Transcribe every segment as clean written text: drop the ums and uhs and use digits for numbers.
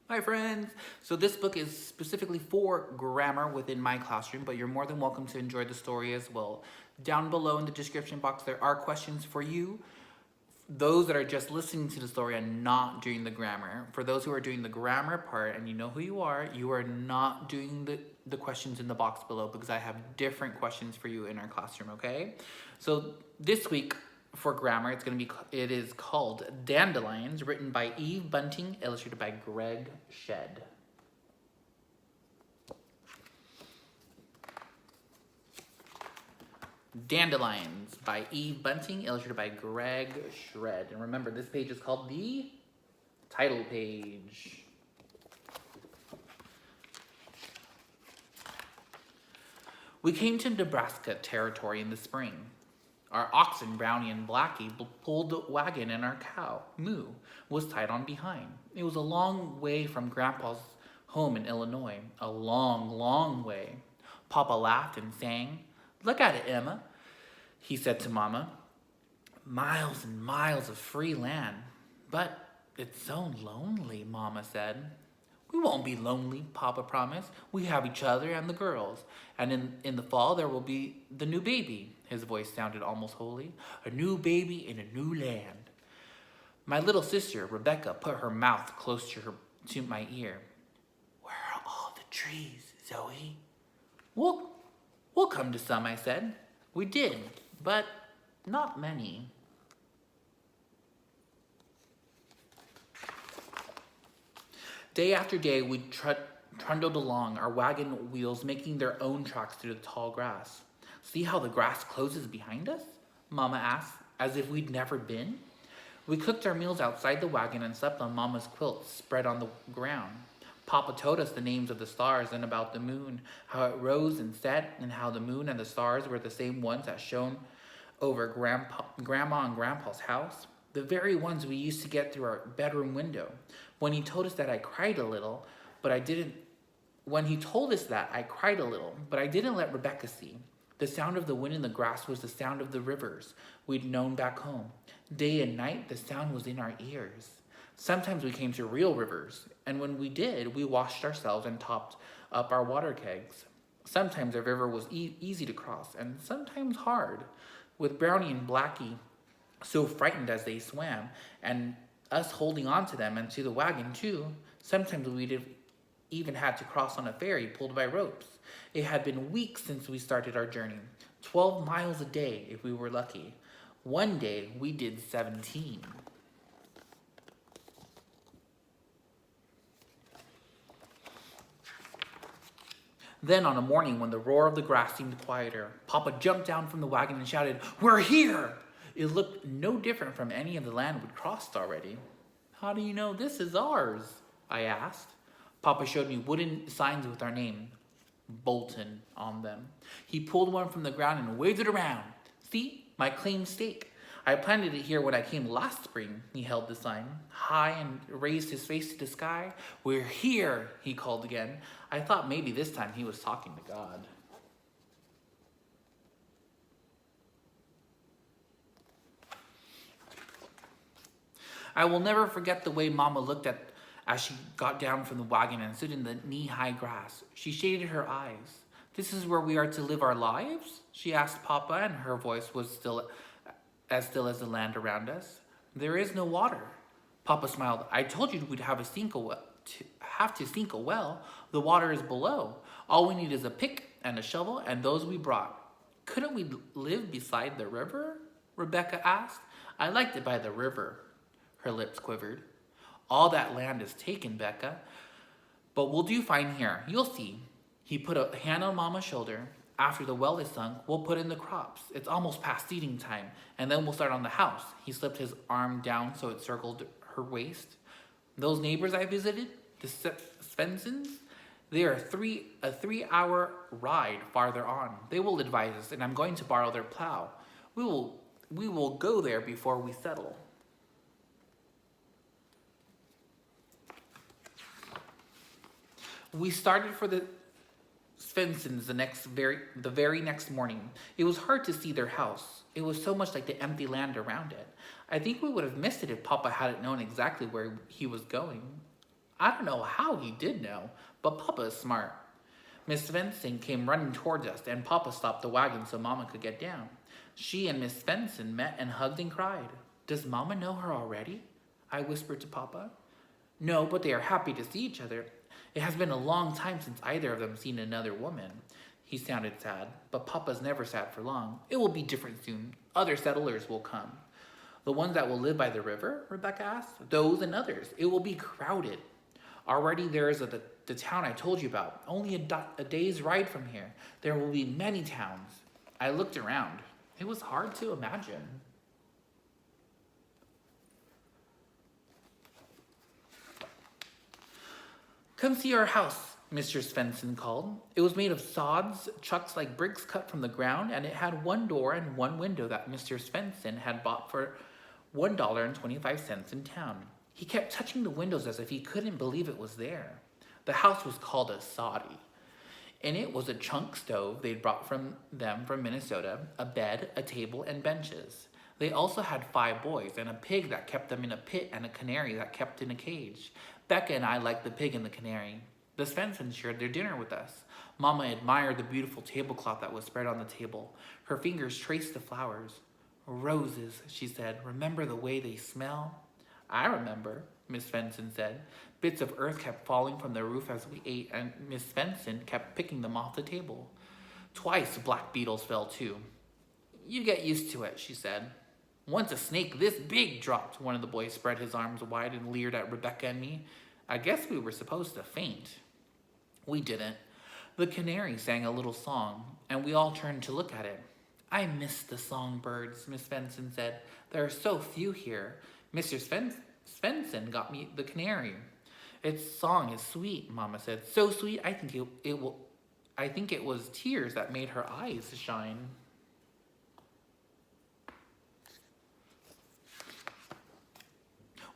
Hi friends! So this book is specifically for grammar within my classroom, but you're more than welcome to enjoy the story as well. Down below in the description box there are questions for you, those that are just listening to the story and not doing the grammar. For those who are doing the grammar part and you know who you are not doing the questions in the box below because I have different questions for you in our classroom, okay? So this week for grammar, it is called Dandelions, written by Eve Bunting, illustrated by Greg Shed. Dandelions by Eve Bunting, illustrated by Greg Shred. And remember, this page is called the title page. We came to Nebraska territory in the spring. Our oxen, Brownie and Blackie, pulled the wagon, and our cow, Moo, was tied on behind. It was a long way from Grandpa's home in Illinois. A long, long way. Papa laughed and sang. "Look at it, Emma," he said to Mama. "Miles and miles of free land. But it's so lonely," Mama said. "We won't be lonely," Papa promised. "We have each other and the girls. And in the fall there will be the new baby." His voice sounded almost holy. "A new baby in a new land." My little sister, Rebecca, put her mouth close to my ear. "Where are all the trees, Zoe?" We'll come to some," I said. We did, but not many. Day after day, we trundled along, our wagon wheels making their own tracks through the tall grass. "See how the grass closes behind us?" Mama asked, as if we'd never been. We cooked our meals outside the wagon and slept on Mama's quilt spread on the ground. Papa told us the names of the stars and about the moon, how it rose and set, and how the moon and the stars were the same ones that shone over Grandma and Grandpa's house, the very ones we used to get through our bedroom window. When he told us that, I cried a little, but I didn't let Rebecca see. The sound of the wind in the grass was the sound of the rivers we'd known back home. Day and night, the sound was in our ears. Sometimes we came to real rivers, and when we did, we washed ourselves and topped up our water kegs. Sometimes the river was easy to cross, and sometimes hard, with Brownie and Blackie so frightened as they swam, and us holding on to them and to the wagon too. Sometimes we'd even had to cross on a ferry pulled by ropes. It had been weeks since we started our journey, 12 miles a day if we were lucky. One day we did 17. Then on a morning when the roar of the grass seemed quieter, Papa jumped down from the wagon and shouted, "We're here!" It looked no different from any of the land we'd crossed already. "How do you know this is ours?" I asked. Papa showed me wooden signs with our name, Bolton, on them. He pulled one from the ground and waved it around. "See, my claim stake. I planted it here when I came last spring." He held the sign high and raised his face to the sky. "We're here," he called again. I thought maybe this time he was talking to God. I will never forget the way Mama looked as she got down from the wagon and stood in the knee-high grass. She shaded her eyes. "This is where we are to live our lives?" she asked Papa, and her voice was still as the land around us. "There is no water." Papa smiled. "I told you we'd have to sink a well. The water is below. All we need is a pick and a shovel, and those we brought." "Couldn't we live beside the river?" Rebecca asked. "I liked it by the river." Her lips quivered. "All that land is taken, Becca. But we'll do fine here. You'll see." He put a hand on Mama's shoulder. "After the well is sunk, we'll put in the crops. It's almost past seeding time, and then we'll start on the house." He slipped his arm down so it circled her waist. "Those neighbors I visited, the Svensons, they are a 3-hour ride farther on. They will advise us, and I'm going to borrow their plow. We will go there before we settle." We started for the Svensons the very next morning. It was hard to see their house. It was so much like the empty land around it. I think we would have missed it if Papa hadn't known exactly where he was going. I don't know how he did know, but Papa is smart. Miss Svensson came running towards us, and Papa stopped the wagon so Mama could get down. She and Miss Svensson met and hugged and cried. Does Mama know her already? I whispered to Papa. No, but they are happy to see each other. It has been a long time since either of them seen another woman. He sounded sad, but Papa's never sad for long. It will be different soon. Other settlers will come. The ones that will live by the river? Rebecca asked. Those and others. It will be crowded. Already there is the town I told you about, only a day's ride from here. There will be many towns. I looked around. It was hard to imagine. Come see our house, Mr. Svensson called. It was made of sods, chucked like bricks cut from the ground, and it had one door and one window that Mr. Svensson had bought for $1.25 in town. He kept touching the windows as if he couldn't believe it was there. The house was called a soddy. In it was a chunk stove they'd brought from Minnesota, a bed, a table, and benches. They also had 5 boys and a pig that kept them in a pit and a canary that kept in a cage. Becca and I liked the pig and the canary. The Svenssons shared their dinner with us. Mama admired the beautiful tablecloth that was spread on the table. Her fingers traced the flowers. Roses, she said. Remember the way they smell? I remember, Miss Svensson said. Bits of earth kept falling from the roof as we ate, and Miss Svensson kept picking them off the table. Twice black beetles fell too. You get used to it, she said. Once a snake this big dropped. One of the boys spread his arms wide and leered at Rebecca and me. I guess we were supposed to faint. We didn't. The canary sang a little song, and we all turned to look at it. I miss the songbirds, Miss Svensson said. There are so few here. Mr. Svensson got me the canary. Its song is sweet, Mama said. So sweet, I think it was tears that made her eyes shine.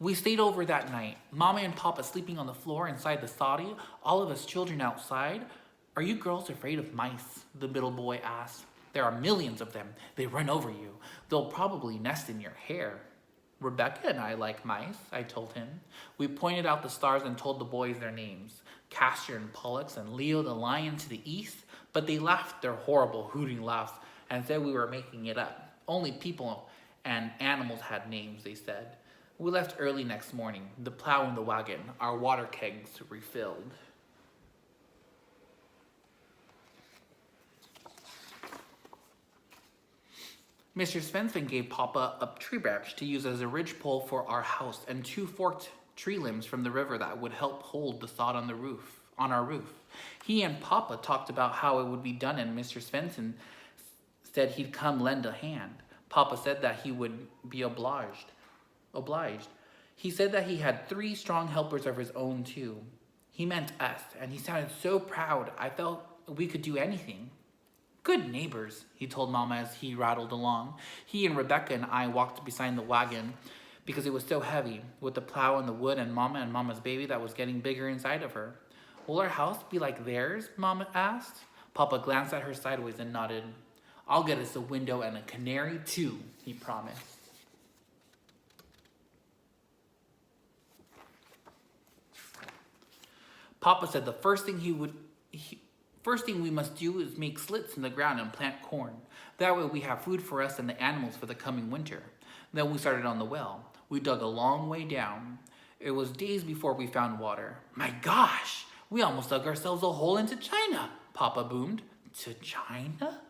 We stayed over that night. Mama and Papa sleeping on the floor inside the soddy, all of us children outside. Are you girls afraid of mice? The middle boy asked. There are millions of them. They run over you. They'll probably nest in your hair. Rebecca and I like mice, I told him. We pointed out the stars and told the boys their names. Castor and Pollux and Leo the lion to the east, but they laughed their horrible hooting laughs and said we were making it up. Only people and animals had names, they said. We left early next morning, the plow in the wagon, our water kegs refilled. Mr. Svensson gave Papa a tree branch to use as a ridge pole for our house and 2 forked tree limbs from the river that would help hold the sod on our roof. He and Papa talked about how it would be done, and Mr. Svensson said he'd come lend a hand. Papa said that he would be obliged. He said that he had 3 strong helpers of his own too. He meant us, and he sounded so proud. I felt we could do anything. Good neighbors, he told Mama as he rattled along. He and Rebecca and I walked beside the wagon because it was so heavy, with the plow and the wood and Mama's baby that was getting bigger inside of her. Will our house be like theirs? Mama asked. Papa glanced at her sideways and nodded. I'll get us a window and a canary too, he promised. Papa said the first thing we must do is make slits in the ground and plant corn. That way we have food for us and the animals for the coming winter. Then we started on the well. We dug a long way down. It was days before we found water. My gosh, we almost dug ourselves a hole into China, Papa boomed. To China?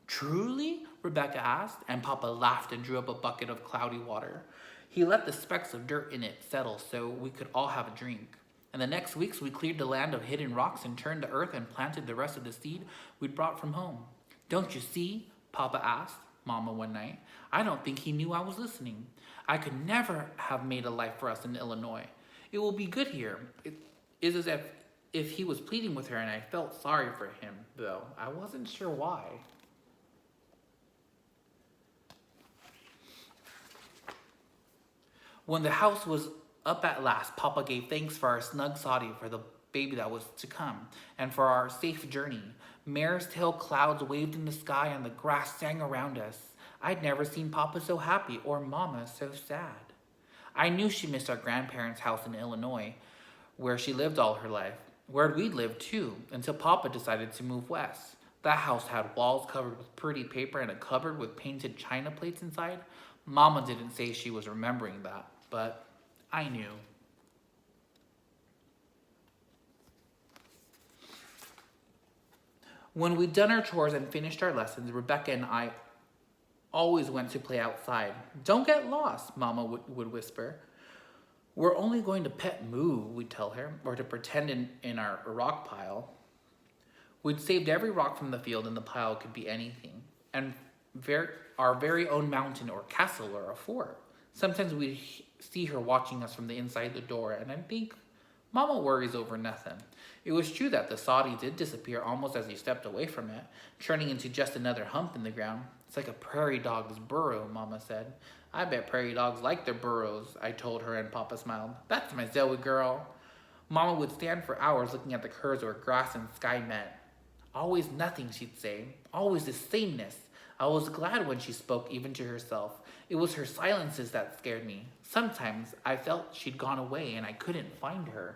Truly? Rebecca asked, and Papa laughed and drew up a bucket of cloudy water. He let the specks of dirt in it settle so we could all have a drink. And the next weeks we cleared the land of hidden rocks and turned the earth and planted the rest of the seed we'd brought from home. Don't you see? Papa asked Mama one night. I don't think he knew I was listening. I could never have made a life for us in Illinois. It will be good here. It is as if he was pleading with her, and I felt sorry for him, though. I wasn't sure why. When the house was up at last, Papa gave thanks for our snug soddy, for the baby that was to come, and for our safe journey. Mare's tail clouds waved in the sky, and the grass sang around us. I'd never seen Papa so happy, or Mama so sad. I knew she missed our grandparents' house in Illinois. where she lived all her life, where we'd lived too, until Papa decided to move west. That house had walls covered with pretty paper and a cupboard with painted china plates inside. Mama didn't say she was remembering that, but I knew. When we'd done our chores and finished our lessons, Rebecca and I always went to play outside. Don't get lost, Mama would whisper. We're only going to pet Moo, we'd tell her, or to pretend in our rock pile. We'd saved every rock from the field, and the pile could be anything. And our very own mountain or castle or a fort. Sometimes we'd see her watching us from the inside the door, and I'd think, Mama worries over nothing. It was true that the soddy did disappear almost as you stepped away from it, turning into just another hump in the ground. It's like a prairie dog's burrow, Mama said. I bet prairie dogs like their burrows, I told her, and Papa smiled. That's my Zoe girl. Mama would stand for hours looking at the curves where grass and sky met. Always nothing, she'd say. Always the sameness. I was glad when she spoke, even to herself. It was her silences that scared me. Sometimes I felt she'd gone away and I couldn't find her.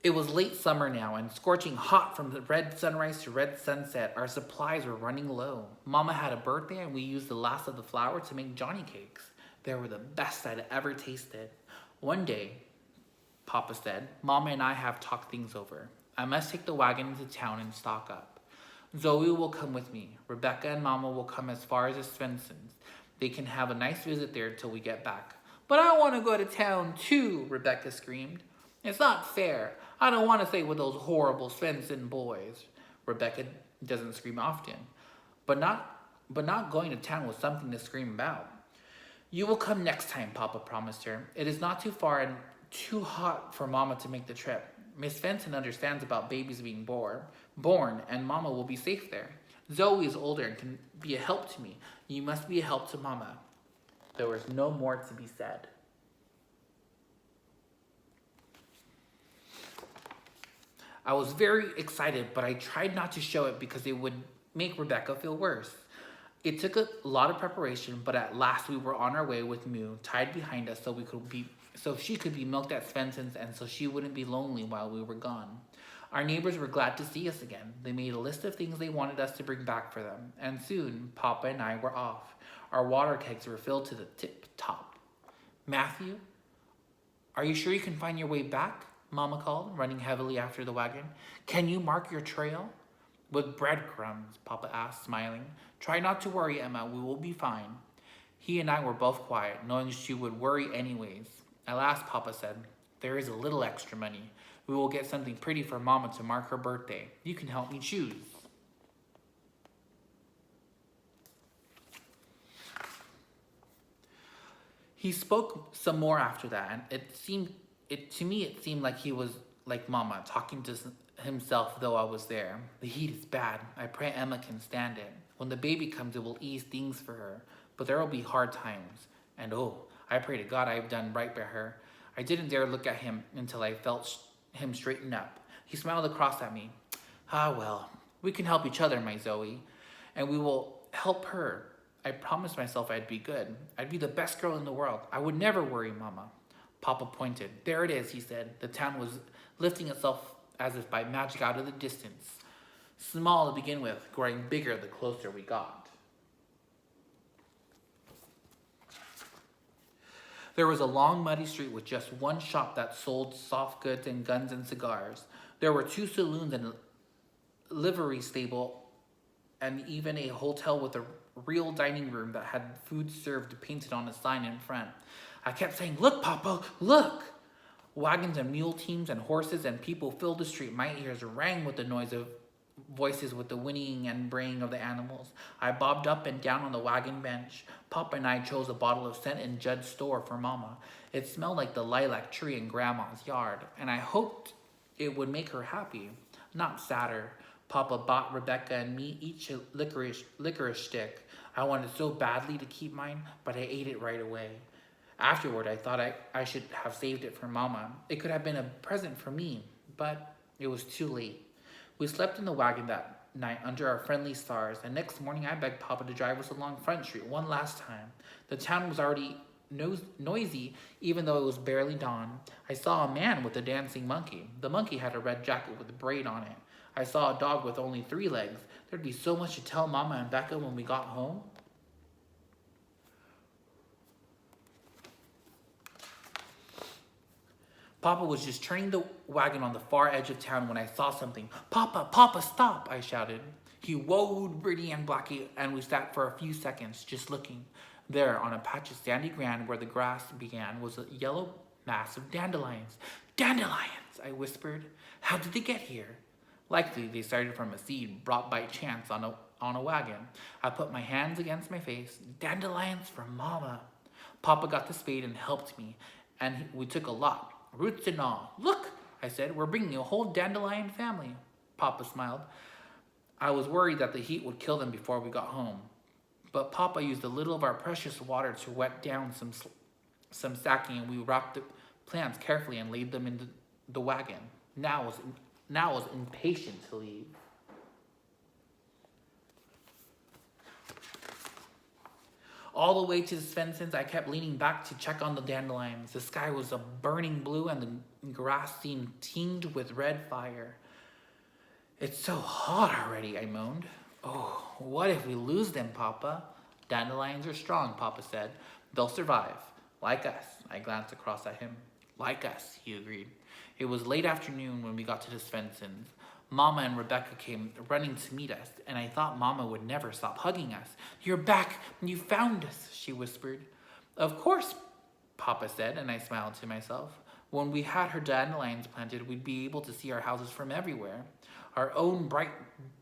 It was late summer now, and scorching hot from the red sunrise to red sunset, our supplies were running low. Mama had a birthday, and we used the last of the flour to make Johnny cakes. They were the best I'd ever tasted. One day, Papa said, Mama and I have talked things over. I must take the wagon into town and stock up. Zoe will come with me. Rebecca and Mama will come as far as the Svensons. They can have a nice visit there till we get back. But I want to go to town too, Rebecca screamed. It's not fair. I don't want to stay with those horrible Svensson boys. Rebecca doesn't scream often, but not going to town was something to scream about. You will come next time, Papa promised her. It is not too far and too hot for Mama to make the trip. Miss Svensson understands about babies being born, and Mama will be safe there. Zoe is older and can be a help to me. You must be a help to Mama. There was no more to be said. I was very excited, but I tried not to show it because it would make Rebecca feel worse. It took a lot of preparation, but at last we were on our way with Moo tied behind us so she could be milked at Svenson's and so she wouldn't be lonely while we were gone. Our neighbors were glad to see us again. They made a list of things they wanted us to bring back for them, and soon Papa and I were off. Our water kegs were filled to the tip top. Matthew, are you sure you can find your way back? Mama called, running heavily after the wagon. Can you mark your trail? With breadcrumbs, Papa asked, smiling. Try not to worry, Emma. We will be fine. He and I were both quiet, knowing she would worry anyways. At last, Papa said, there is a little extra money. We will get something pretty for Mama to mark her birthday. You can help me choose. He spoke some more after that, and it seemed like he was like Mama, talking to himself though I was there. The heat is bad. I pray Emma can stand it. When the baby comes, it will ease things for her. But there will be hard times. And I pray to God I have done right by her. I didn't dare look at him until I felt him straighten up. He smiled across at me. Ah, well, we can help each other, my Zoe. And we will help her. I promised myself I'd be good. I'd be the best girl in the world. I would never worry, Mama. Papa pointed. There it is, he said. The town was lifting itself as if by magic out of the distance. Small to begin with, growing bigger the closer we got. There was a long, muddy street with just one shop that sold soft goods and guns and cigars. There were 2 saloons and a livery stable and even a hotel with a real dining room that had food served painted on a sign in front. I kept saying, look, Papa, look! Wagons and mule teams and horses and people filled the street. My ears rang with the noise of voices, with the whinnying and braying of the animals. I bobbed up and down on the wagon bench. Papa and I chose a bottle of scent in Judd's store for Mama. It smelled like the lilac tree in Grandma's yard, and I hoped it would make her happy, not sadder. Papa bought Rebecca and me each a licorice stick. I wanted so badly to keep mine, but I ate it right away. Afterward, I thought I should have saved it for Mama. It could have been a present for me, but it was too late. We slept in the wagon that night under our friendly stars, and next morning I begged Papa to drive us along Front Street one last time. The town was already noisy, even though it was barely dawn. I saw a man with a dancing monkey. The monkey had a red jacket with a braid on it. I saw a dog with only 3 legs. There'd be so much to tell Mama and Becca when we got home. Papa was just turning the wagon on the far edge of town when I saw something. "Papa, Papa, stop!" I shouted. He whoaed Birdie and Blackie, and we sat for a few seconds just looking. There, on a patch of sandy ground where the grass began, was a yellow mass of dandelions. "Dandelions!" I whispered. "How did they get here?" "Likely they started from a seed brought by chance on a wagon." I put my hands against my face. "Dandelions for Mama." Papa got the spade and helped me, and we took a lot. "Roots and all. Look," I said, "we're bringing a whole dandelion family." Papa smiled. I was worried that the heat would kill them before we got home. But Papa used a little of our precious water to wet down some sacking, and we wrapped the plants carefully and laid them in the wagon. Now I was impatient to leave. All the way to the Svensons, I kept leaning back to check on the dandelions. The sky was a burning blue, and the grass seemed tinged with red fire. "It's so hot already," I moaned. "Oh, what if we lose them, Papa?" "Dandelions are strong," Papa said. "They'll survive. Like us." I glanced across at him. "Like us," he agreed. It was late afternoon when we got to the Svensons. Mama and Rebecca came running to meet us, and I thought Mama would never stop hugging us. "You're back, and you found us," she whispered. "Of course," Papa said, and I smiled to myself. When we had her dandelions planted, we'd be able to see our houses from everywhere. Our own bright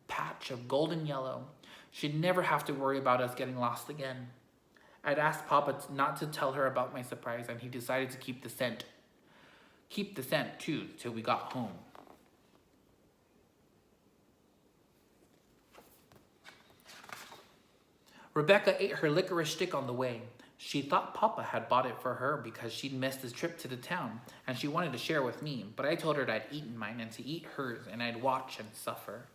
patch of golden yellow. She'd never have to worry about us getting lost again. I'd asked Papa not to tell her about my surprise, and he decided to keep the scent too, till we got home. Rebecca ate her licorice stick on the way. She thought Papa had bought it for her because she'd missed his trip to the town, and she wanted to share with me, but I told her that I'd eaten mine and to eat hers, and I'd watch and suffer.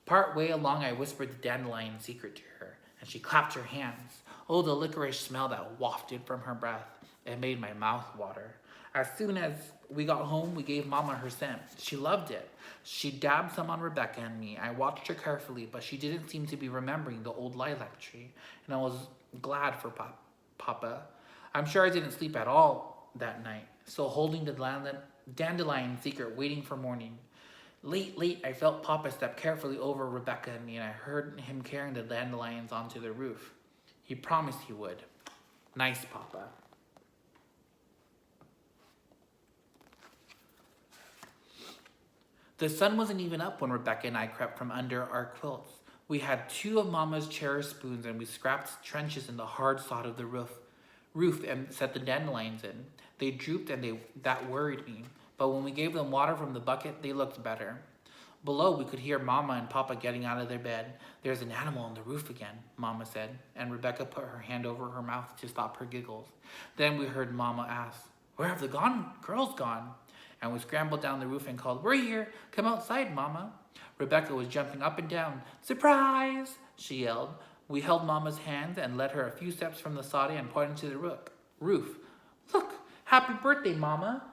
Part way along, I whispered the dandelion secret to her, and she clapped her hands. Oh, the licorice smell that wafted from her breath. It made my mouth water. As soon as we got home, we gave Mama her scent. She loved it. She dabbed some on Rebecca and me. I watched her carefully, but she didn't seem to be remembering the old lilac tree, and I was glad for Papa. I'm sure I didn't sleep at all that night, still holding the dandelion secret, waiting for morning. Late, I felt Papa step carefully over Rebecca and me, and I heard him carrying the dandelions onto the roof. He promised he would. Nice Papa. The sun wasn't even up when Rebecca and I crept from under our quilts. We had 2 of Mama's cherished spoons, and we scrapped trenches in the hard sod of the roof and set the dandelions in. They drooped, and that worried me. But when we gave them water from the bucket, they looked better. Below, we could hear Mama and Papa getting out of their bed. "There's an animal on the roof again," Mama said, and Rebecca put her hand over her mouth to stop her giggles. Then we heard Mama ask, "Where have the girls gone?" And we scrambled down the roof and called, "We're here! Come outside, Mama!" Rebecca was jumping up and down. "Surprise!" she yelled. We held Mama's hand and led her a few steps from the soddy and pointed to the roof. "Look! Happy birthday, Mama!"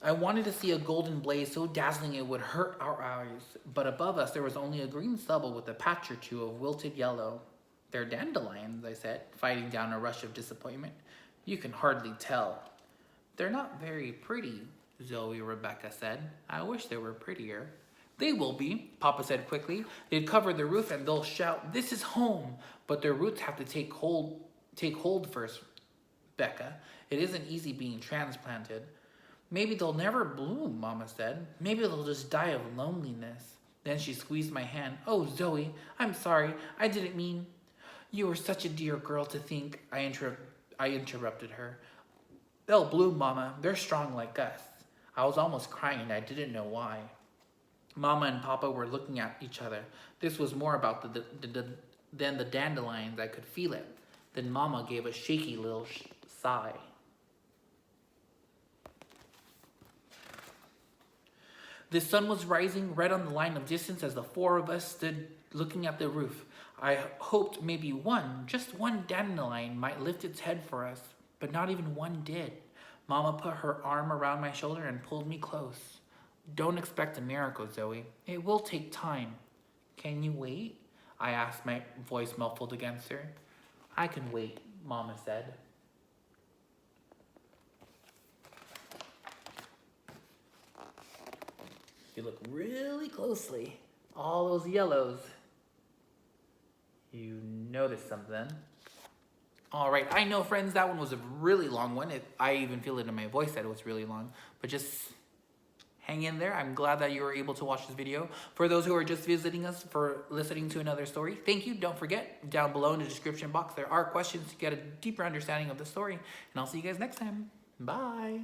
I wanted to see a golden blaze so dazzling it would hurt our eyes, but above us there was only a green stubble with a patch or 2 of wilted yellow. "They're dandelions," I said, fighting down a rush of disappointment. "You can hardly tell." "They're not very pretty," Rebecca said. "I wish they were prettier." "They will be," Papa said quickly. "They'd cover the roof and they'll shout, 'This is home!' But their roots have to take hold first, Becca. It isn't easy being transplanted." "Maybe they'll never bloom," Mama said. "Maybe they'll just die of loneliness." Then she squeezed my hand. "Oh, Zoe, I'm sorry. I didn't mean..." "You were such a dear girl to think," I interrupted her. "They'll bloom, Mama. They're strong like us." I was almost crying, and I didn't know why. Mama and Papa were looking at each other. This was more about than the dandelions. I could feel it. Then Mama gave a shaky little sigh. The sun was rising red on the line of distance as the four of us stood looking at the roof. I hoped maybe one, just one dandelion might lift its head for us, but not even one did. Mama put her arm around my shoulder and pulled me close. Don't expect a miracle, Zoe. It will take time. Can you wait? I asked, my voice muffled against her. I can wait, Mama said. If you look really closely, all those yellows, you notice something. All right, I know, friends, that one was a really long one. I even feel it in my voice that it was really long, but just hang in there. I'm glad that you were able to watch this video. For those who are just visiting us for listening to another story, thank you. Don't forget, down below in the description box, there are questions to get a deeper understanding of the story. And I'll see you guys next time. Bye.